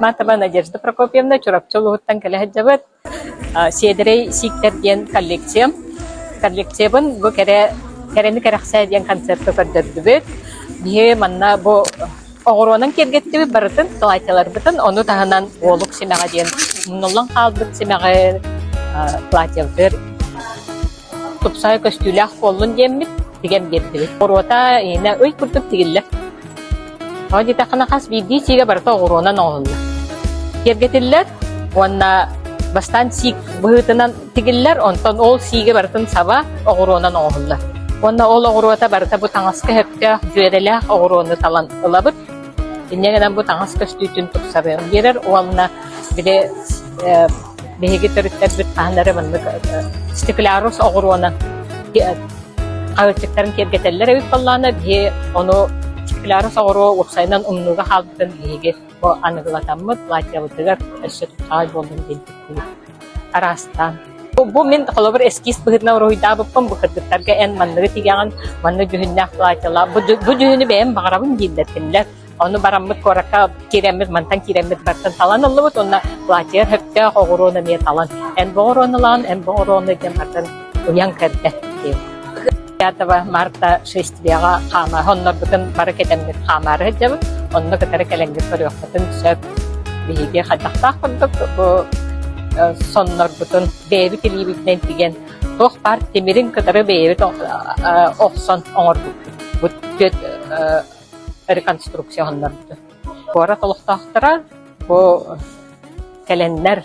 Матаба Надежда Прокопьевна Чурапчулуттан калехаджабыт седрей сиктер диен коллекциям. Коллекциябын бу керени керахса диен концертты көрдөрдүбүт. Бие манна бу огоронан кергеттиби барытын талайталар бытын ону таханан олук симага диен нуллан калбыт симага платьевдер тупсай костюлях болун диенмит диген бердибит. Орота ина ой куртуп тигиллер. Оди тахана хас биди сига барта огоронан оолла. Кергетиллер онна бастан сик быһытынан тигиллер онтон ол сиге бартын саба огоронан оолла. Онна ол огорота барта бу таңаска хепте жөреле огороны талан ылабыт. Иннегенен бу таңаска стүтүн тупсабы. Берер онна биле беге төрүттер бит таһнары бандык стеклярус огорона. Кавычтарын кергетеллер эбит баллана бие ону стеклярус огоро опсайнан умнуга халдын беге бу аныгылатаммыт платьябытыгар эссе тутаал болдун дейт. Арастан бу мен колобр эскиз быгытна ройда буппам быгыттарга эн манныгы тигән манны жүһүннәк платьяла бу жүһүнү бәм багарабын дилдәтенләр. Onu baramıt koraka kiremit mantan kiremit bartan talan olubut onna platier hepte ogorona me talan en bogoronalan en bogorona gen bartan uyan kerde yatava marta şestiyaga qama honnor butun baraketemit qamar hejab onna katara kelengit baryoqtun söp bihige xadaqtaq qıldık bu sonnor butun bebi tilibitnen digen toq par temirin katara bebi oqson ongor bu rekonstruksiyonlardı. Bu ara toluqtaqtırar, bu kelenler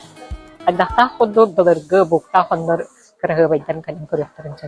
adaqtaq xudu bilirgi buqtaq onlar kırığı baydan kalın kırıqtırınca.